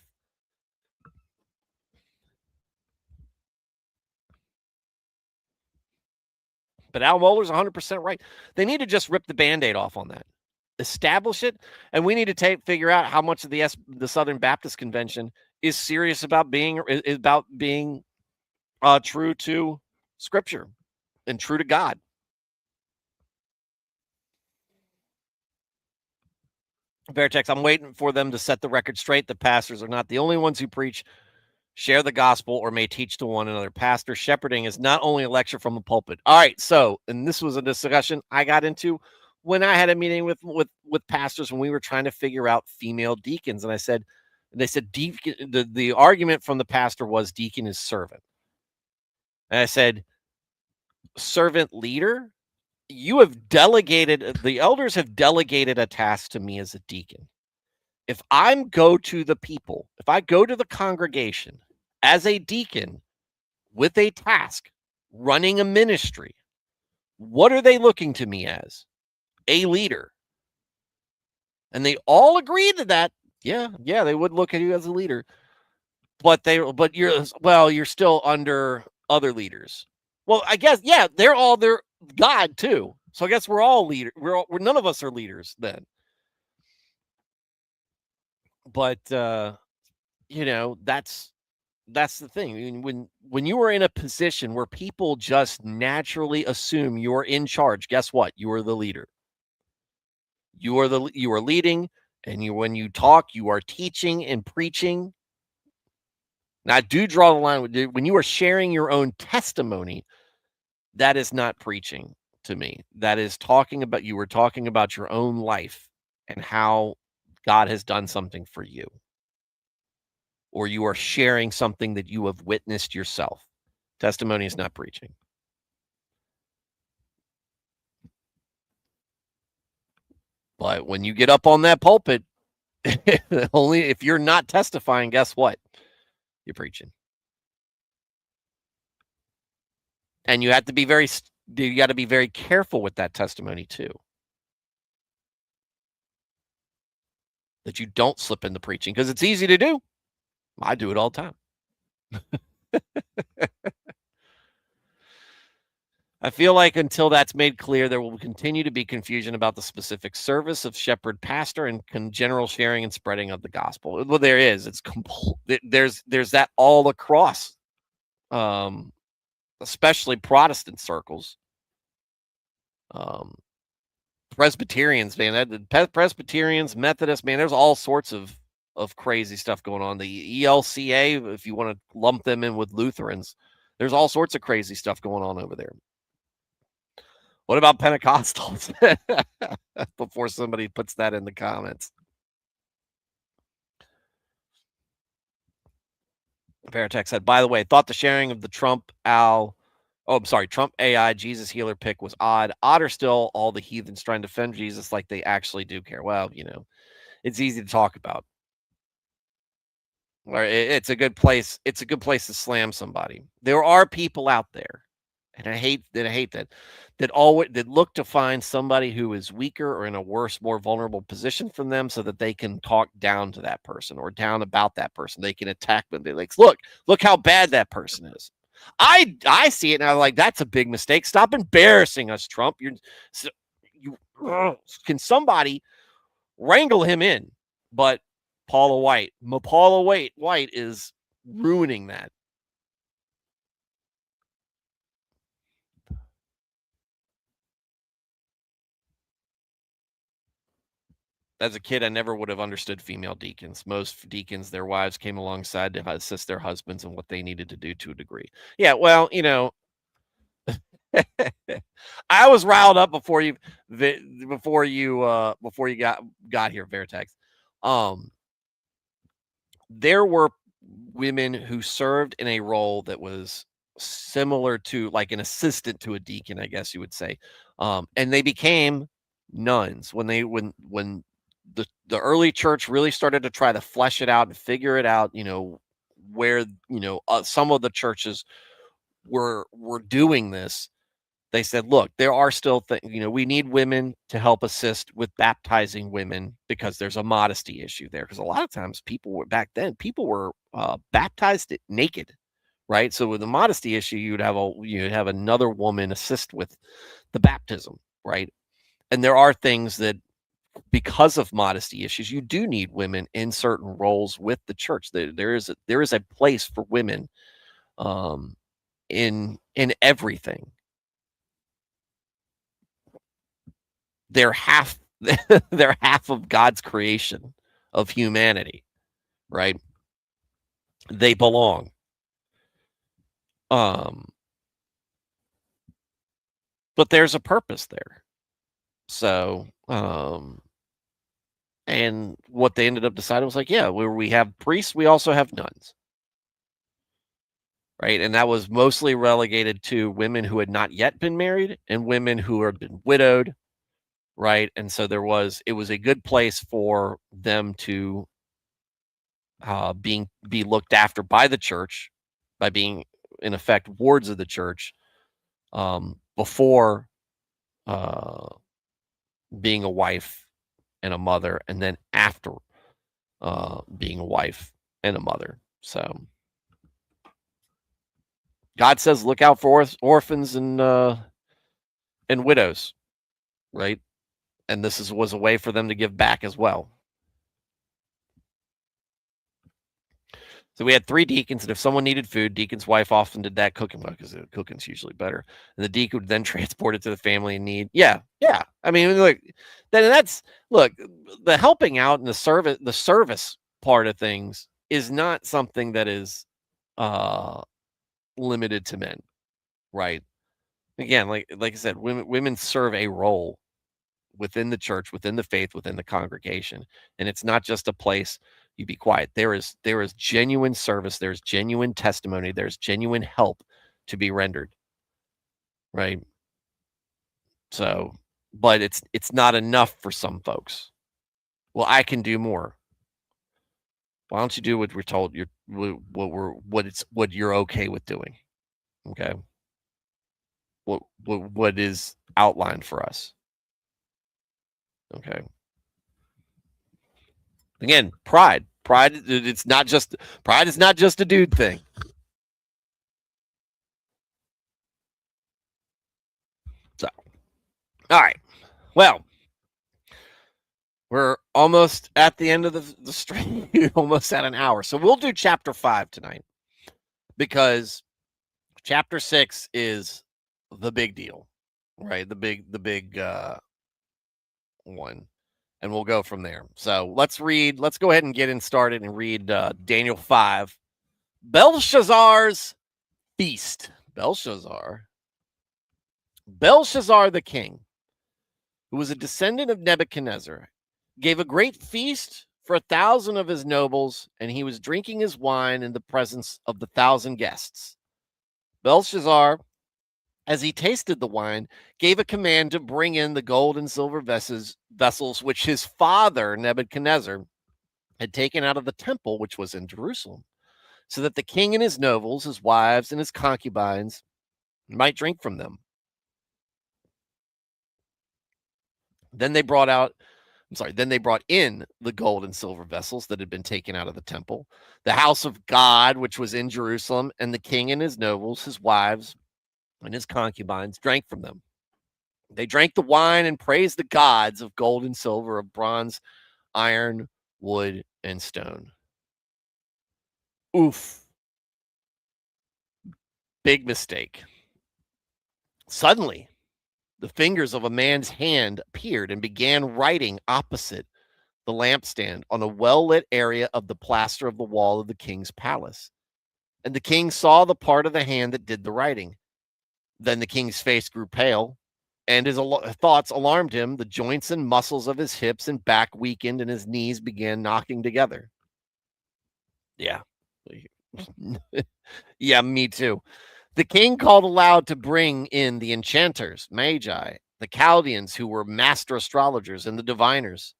But Al Mohler's 100% right. They need to just rip the Band-Aid off on that. Establish it, and we need to figure out how much of the Southern Baptist Convention is serious about being true to Scripture and true to God. Vertex, I'm waiting for them to set the record straight. The pastors are not the only ones who preach, share the gospel, or may teach to one another. Pastor shepherding is not only a lecture from the pulpit. All right, so, and this was a discussion I got into when I had a meeting with pastors when we were trying to figure out female deacons, and they said deacon. The argument from the pastor was deacon is servant, and I said, servant leader. The elders have delegated a task to me as a deacon. If I go to the congregation as a deacon with a task, running a ministry, what are they looking to me as? A leader. And they all agreed to that. Yeah, they would look at you as a leader. But you're still under other leaders. Well, I guess, yeah, they're all their God too. So I guess we're all leaders. We're none of us are leaders then. But that's the thing. When you are in a position where people just naturally assume you're in charge, guess what? You are the leader. You are leading, and when you talk, you are teaching and preaching. Now, I do draw the line when you are sharing your own testimony. That is not preaching to me. That is you were talking about your own life and how God has done something for you. Or you are sharing something that you have witnessed yourself. Testimony is not preaching. But when you get up on that pulpit, only if you're not testifying, guess what? You're preaching. And you have to be very you got to be very careful with that testimony too, that you don't slip into preaching because it's easy to do. I do it all the time. I feel like until that's made clear, there will continue to be confusion about the specific service of shepherd pastor and general sharing and spreading of the gospel. Well, there is. There's that all across, um, especially Protestant circles. Um, Presbyterians, man, Presbyterians, Methodists, man, there's all sorts of crazy stuff going on. The ELCA, if you want to lump them in with Lutherans, there's all sorts of crazy stuff going on over there. What about Pentecostals? Before somebody puts that in the comments. Veritech said, by the way, thought the sharing of the Trump AI Jesus healer pick was odd. Odder still all the heathens trying to defend Jesus like they actually do care. Well, it's easy to talk about. Or it's a good place. It's a good place to slam somebody. There are people out there, and I hate that look to find somebody who is weaker or in a worse, more vulnerable position from them, so that they can talk down to that person or down about that person. They can attack them. They're like, look how bad that person is. I see it and I'm like, that's a big mistake. Stop embarrassing us, Trump. Can somebody wrangle him in? But Paula White is ruining that. As a kid, I never would have understood female deacons. Most deacons, their wives came alongside to assist their husbands in what they needed to do to a degree. Yeah, well, I was riled up before you got here, Vertex. There were women who served in a role that was similar to like an assistant to a deacon, I guess you would say. And they became nuns when the early church really started to try to flesh it out and figure it out, where, some of the churches were doing this. They said, look, there are still things, we need women to help assist with baptizing women because there's a modesty issue there. Because a lot of times back then, people were baptized naked, right? So with the modesty issue, you'd have another woman assist with the baptism, right? And there are things that, because of modesty issues, you do need women in certain roles with the church. There is a place for women um, in everything. They're half they're half of God's creation of humanity, right? They belong. Um, but there's a purpose there. So, and what they ended up deciding was like, yeah, where we have priests, we also have nuns. Right. And that was mostly relegated to women who had not yet been married and women who had been widowed. Right. And so it was a good place for them to be looked after by the church, by being in effect wards of the church, before being a wife and a mother, and then after being a wife and a mother. So God says, look out for orphans and widows, right? And this was a way for them to give back as well. So we had 3 deacons, and if someone needed food, deacon's wife often did that cooking because cooking's usually better. And the deacon would then transport it to the family in need. Yeah, yeah. I mean, look, the helping out and the service part of things is not something that is limited to men, right? Again, like I said, women serve a role within the church, within the faith, within the congregation, and it's not just a place you be quiet. There is genuine service, there's genuine testimony, there's genuine help to be rendered, right? So, but it's not enough for some folks. Well, I can do more. Why don't you do what we're told? What you're okay with doing? Okay. what is outlined for us. Okay. Again, pride. Pride. It's not just pride. Is not just a dude thing. So, all right. Well, we're almost at the end of the stream. Almost at an hour. So we'll do chapter 5 tonight because chapter 6 is the big deal, right? The big one, and we'll go from there. So let's go ahead and get in started and read Daniel 5. Belshazzar's feast. Belshazzar the king, who was a descendant of Nebuchadnezzar, gave a great feast for 1,000 of his nobles, and he was drinking his wine in the presence of the 1,000 guests. Belshazzar, as he tasted the wine, gave a command to bring in the gold and silver vessels which his father, Nebuchadnezzar, had taken out of the temple which was in Jerusalem, so that the king and his nobles, his wives, and his concubines might drink from them. Then they brought in the gold and silver vessels that had been taken out of the temple, the house of God, which was in Jerusalem, and the king and his nobles, his wives, and his concubines drank from them. They drank the wine and praised the gods of gold and silver, of bronze, iron, wood, and stone. Oof. Big mistake. Suddenly, the fingers of a man's hand appeared and began writing opposite the lampstand on a well-lit area of the plaster of the wall of the king's palace. And the king saw the part of the hand that did the writing. Then the king's face grew pale, and his thoughts alarmed him. The joints and muscles of his hips and back weakened, and his knees began knocking together. Yeah. Yeah, me too. The king called aloud to bring in the enchanters, magi, the Chaldeans who were master astrologers, and the diviners.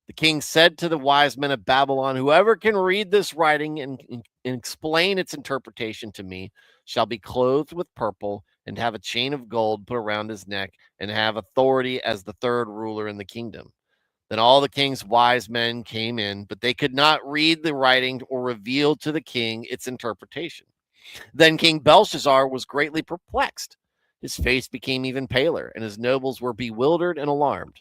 The king said to the wise men of Babylon, whoever can read this writing and explain its interpretation to me shall be clothed with purple and have a chain of gold put around his neck and have authority as the third ruler in the kingdom. Then all the king's wise men came in, but they could not read the writing or reveal to the king its interpretation. Then King Belshazzar was greatly perplexed. His face became even paler, and his nobles were bewildered and alarmed.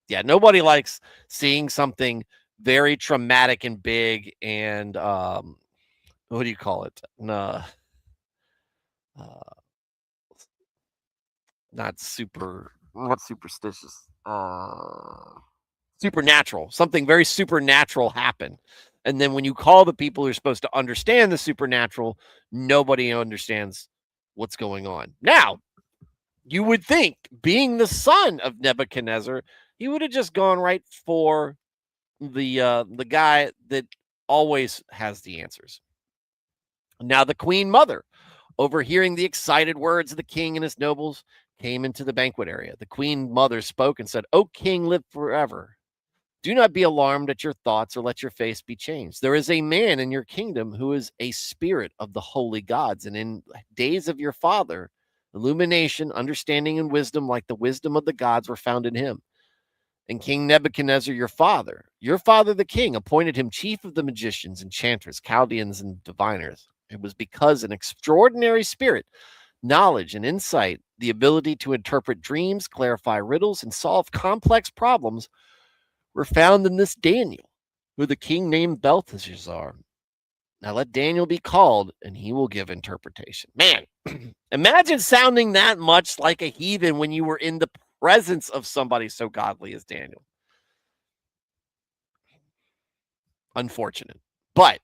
Yeah, nobody likes seeing something very traumatic and big and what do you call it? Uh, not superstitious. Supernatural. Something very supernatural happened. And then when you call the people who are supposed to understand the supernatural, nobody understands what's going on. Now, you would think, being the son of Nebuchadnezzar, he would have just gone right for the guy that always has the answers. Now the queen mother, overhearing the excited words of the king and his nobles, came into the banquet area. The queen mother spoke and said, "O king, live forever. Do not be alarmed at your thoughts or let your face be changed. There is a man in your kingdom who is a spirit of the holy gods, and in days of your father, illumination, understanding, and wisdom like the wisdom of the gods were found in him. And King Nebuchadnezzar, your father the king, appointed him chief of the magicians, enchanters, Chaldeans, and diviners. It was because an extraordinary spirit, knowledge, and insight, the ability to interpret dreams, clarify riddles, and solve complex problems were found in this Daniel, who the king named Belteshazzar. Now let Daniel be called, and he will give interpretation." Man, imagine sounding that much like a heathen when you were in the presence of somebody so godly as Daniel. Unfortunate. But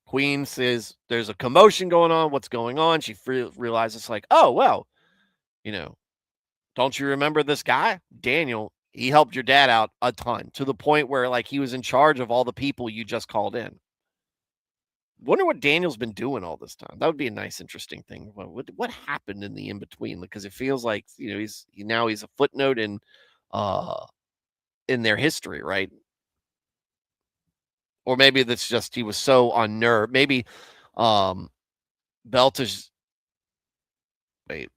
Queen says there's a commotion going on. What's going on? She realizes, like, oh, well, you know, don't you remember this guy? Daniel, he helped your dad out a ton to the point where, like, he was in charge of all the people you just called in. Wonder what Daniel's been doing all this time. That would be a nice, interesting thing. What happened in the in between? Because it feels like he's a footnote in their history, right? Or maybe that's just he was so unnerved. Maybe Beltish. Wait,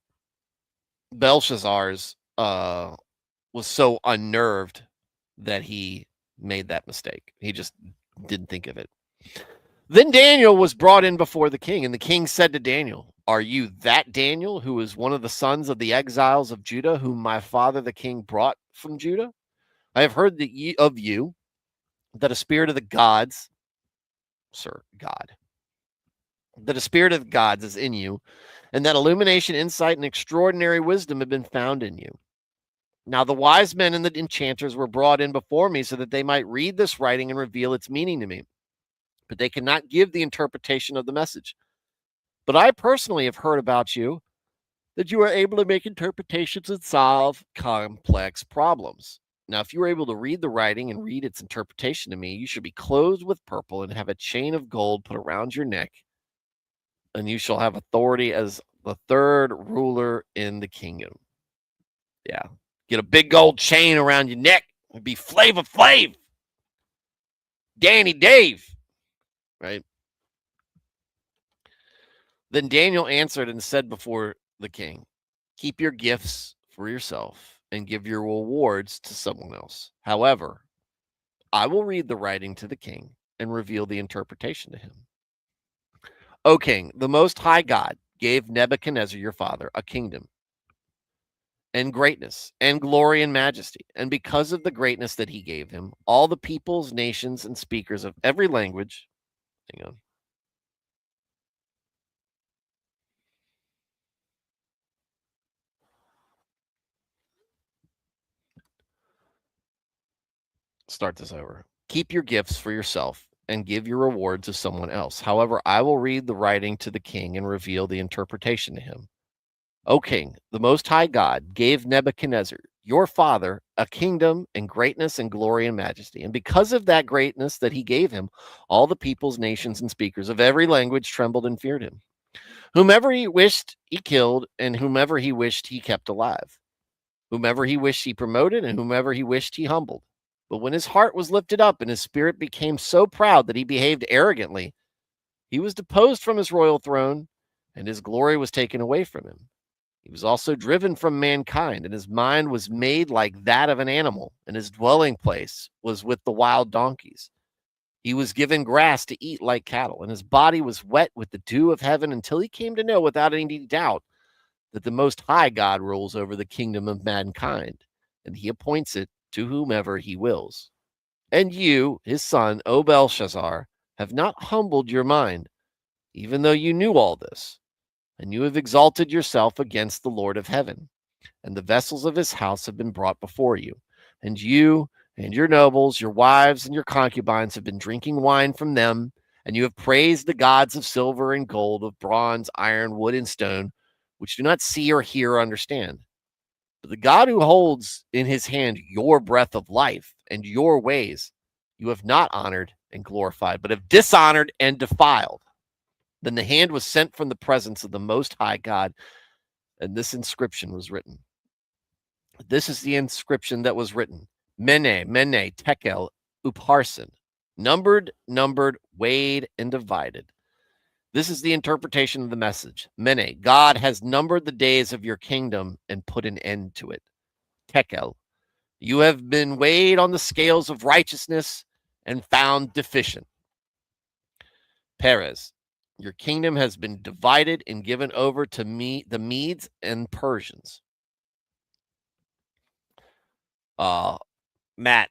Belshazzar's was so unnerved that he made that mistake. He just didn't think of it. Then Daniel was brought in before the king, and the king said to Daniel, "Are you that Daniel who is one of the sons of the exiles of Judah, whom my father the king brought from Judah? I have heard of you that a spirit of the gods, sir, God, that a spirit of the gods is in you, and that illumination, insight, and extraordinary wisdom have been found in you. Now the wise men and the enchanters were brought in before me so that they might read this writing and reveal its meaning to me, but they cannot give the interpretation of the message. But I personally have heard about you that you are able to make interpretations and solve complex problems. Now, if you are able to read the writing and read its interpretation to me, you should be clothed with purple and have a chain of gold put around your neck, and you shall have authority as the third ruler in the kingdom." Yeah. Get a big gold chain around your neck. It'd be Flavor Flav, Danny Dave, right? Then Daniel answered and said before the king, "Keep your gifts for yourself and give your rewards to someone else. However, I will read the writing to the king and reveal the interpretation to him. O king, the Most High God gave Nebuchadnezzar your father a kingdom and greatness and glory and majesty. And because of the greatness that he gave him, all the peoples, nations, and speakers of every language, hang on, start this over. Keep your gifts for yourself and give your reward to someone else. However, I will read the writing to the king and reveal the interpretation to him. O king, the Most High God gave Nebuchadnezzar, your father, a kingdom and greatness and glory and majesty. And because of that greatness that he gave him, all the peoples, nations, and speakers of every language trembled and feared him. Whomever he wished, he killed, and whomever he wished, he kept alive. Whomever he wished, he promoted, and whomever he wished, he humbled. But when his heart was lifted up and his spirit became so proud that he behaved arrogantly, he was deposed from his royal throne, and his glory was taken away from him. He was also driven from mankind, and his mind was made like that of an animal, and his dwelling place was with the wild donkeys. He was given grass to eat like cattle, and his body was wet with the dew of heaven until he came to know without any doubt that the Most High God rules over the kingdom of mankind, and he appoints it to whomever he wills. And you, his son, O Belshazzar, have not humbled your mind, even though you knew all this, and you have exalted yourself against the Lord of heaven, and the vessels of his house have been brought before you, and you and your nobles, your wives, and your concubines have been drinking wine from them, and you have praised the gods of silver and gold, of bronze, iron, wood, and stone, which do not see or hear or understand. But the God who holds in his hand your breath of life and your ways, you have not honored and glorified, but have dishonored and defiled. Then the hand was sent from the presence of the Most High God, and this inscription was written. This is the inscription that was written: Mene, Mene, Tekel, Upharsin, numbered, weighed, and divided. This is the interpretation of the message. Mene, God has numbered the days of your kingdom and put an end to it. Tekel, you have been weighed on the scales of righteousness and found deficient. Perez, your kingdom has been divided and given over to me, the Medes and Persians. Matt,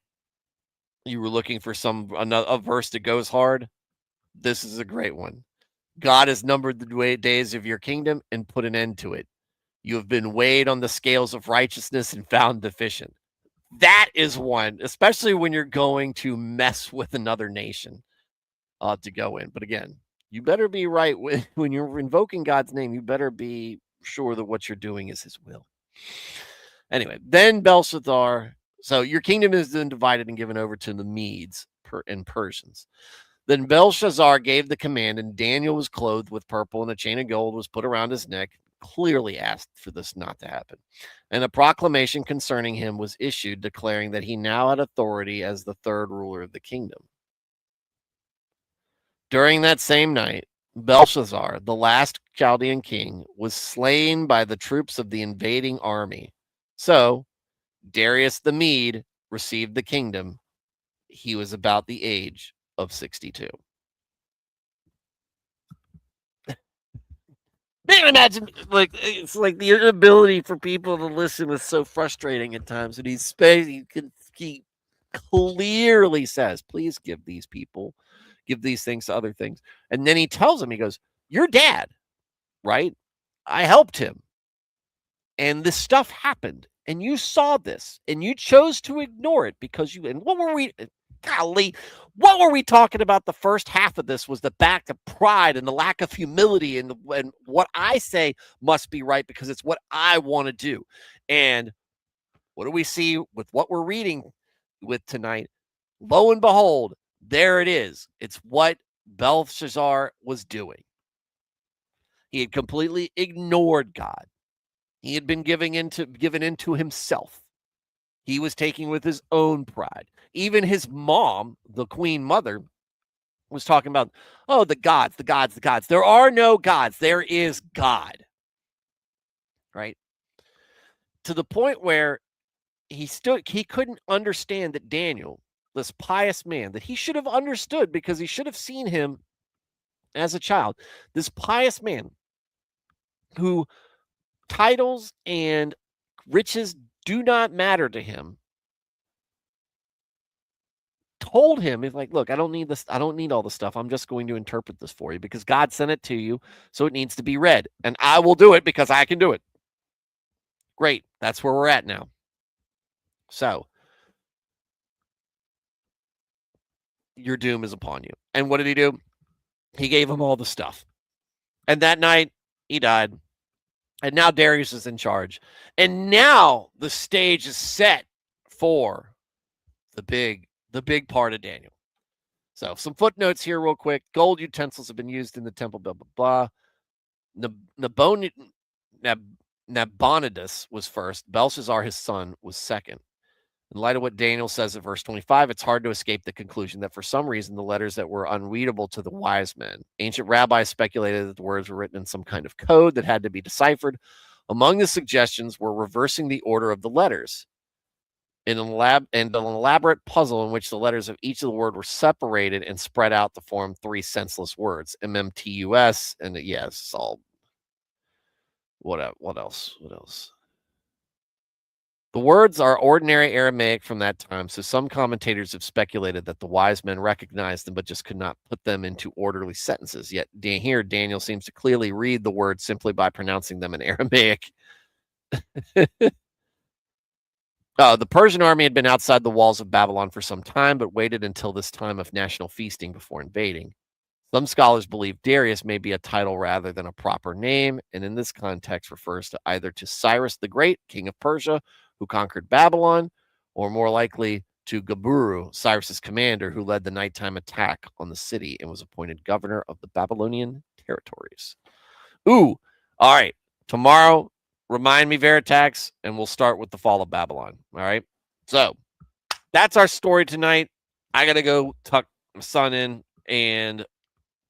you were looking for a verse that goes hard. This is a great one. God has numbered the days of your kingdom and put an end to it. You have been weighed on the scales of righteousness and found deficient. That is one, especially when you're going to mess with another nation to go in. But again, you better be right when you're invoking God's name. You better be sure that what you're doing is his will. Anyway, then Belshazzar. So your kingdom is then divided and given over to the Medes and Persians. Then Belshazzar gave the command, and Daniel was clothed with purple, and a chain of gold was put around his neck. Clearly asked for this not to happen. And a proclamation concerning him was issued, declaring that he now had authority as the third ruler of the kingdom. During that same night, Belshazzar, the last Chaldean king, was slain by the troops of the invading army. So Darius the Mede received the kingdom. He was about the age of 62. Man, imagine, like, it's like the inability for people to listen was so frustrating at times. And he clearly says, please give these things to other things. And then he tells him, he goes, your dad, right? I helped him. And this stuff happened. And you saw this. And you chose to ignore it because and what were we, golly, what were we talking about? The first half of this was the back of pride and the lack of humility and what I say must be right because it's what I want to do. And what do we see with what we're reading with tonight? Lo and behold, there it is. It's what Belshazzar was doing. He had completely ignored God. He had been given into himself. He was taking with his own pride. Even his mom, the queen mother, was talking about, oh, the gods, the gods, the gods. There are no gods. There is God. Right? To the point where he couldn't understand that Daniel, this pious man, that he should have understood because he should have seen him as a child. This pious man who titles and riches do not matter to him, told him, he's like, look, I don't need this. I don't need all the stuff. I'm just going to interpret this for you because God sent it to you. So it needs to be read. And I will do it because I can do it. Great. That's where we're at now. So your doom is upon you. And what did he do? He gave him all the stuff. And that night he died. And now Darius is in charge. And now the stage is set for the big part of Daniel. So some footnotes here real quick. Gold utensils have been used in the temple, blah, blah, blah. Nabonidus was first. Belshazzar, his son, was second. In light of what Daniel says at verse 25, it's hard to escape the conclusion that for some reason the letters that were unreadable to the wise men. Ancient rabbis speculated that the words were written in some kind of code that had to be deciphered. Among the suggestions were reversing the order of the letters in an elaborate puzzle in which the letters of each of the word were separated and spread out to form three senseless words, MMTUS, and yes, all. What else? The words are ordinary Aramaic from that time, so some commentators have speculated that the wise men recognized them but just could not put them into orderly sentences. Yet here, Daniel seems to clearly read the words simply by pronouncing them in Aramaic. The Persian army had been outside the walls of Babylon for some time, but waited until this time of national feasting before invading. Some scholars believe Darius may be a title rather than a proper name, and in this context refers to either to Cyrus the Great, king of Persia, who conquered Babylon, or more likely to Gaburu, Cyrus's commander, who led the nighttime attack on the city and was appointed governor of the Babylonian territories. Ooh, all right. Tomorrow, remind me, Veritax, and we'll start with the fall of Babylon. All right. So that's our story tonight. I got to go tuck my son in,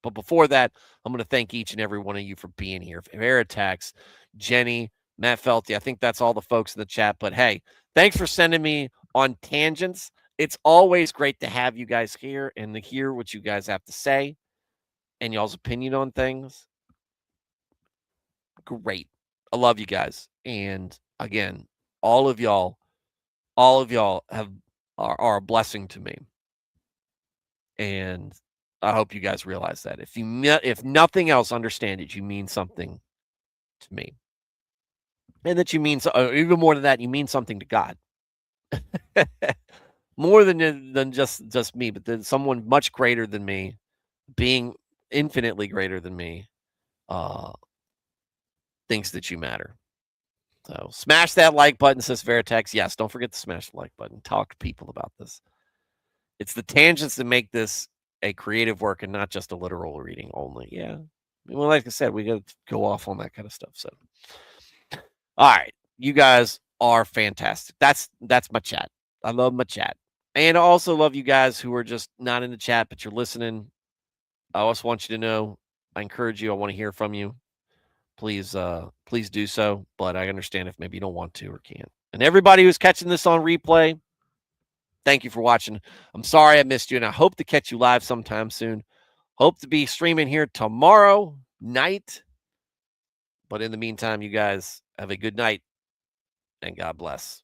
but before that, I'm going to thank each and every one of you for being here. Veritax, Jenny, Matt Felty. I think that's all the folks in the chat. But hey, thanks for sending me on tangents. It's always great to have you guys here and to hear what you guys have to say and y'all's opinion on things. Great. I love you guys. And again, all of y'all are a blessing to me. And I hope you guys realize that. If nothing else, understand it. You mean something to me. And that you mean even more than that, you mean something to God. More than just me, but then someone much greater than me, being infinitely greater than me, thinks that you matter. So smash that like button, says Veritex. Yes, don't forget to smash the like button. Talk to people about this. It's the tangents that make this a creative work and not just a literal reading only. Yeah. Well, like I said, we got to go off on that kind of stuff. So, all right, you guys are fantastic. That's my chat. I love my chat. And I also love you guys who are just not in the chat, but you're listening. I also want you to know I encourage you. I want to hear from you. Please do so. But I understand if maybe you don't want to or can't. And everybody who's catching this on replay, thank you for watching. I'm sorry I missed you, and I hope to catch you live sometime soon. Hope to be streaming here tomorrow night. But in the meantime, you guys have a good night and God bless.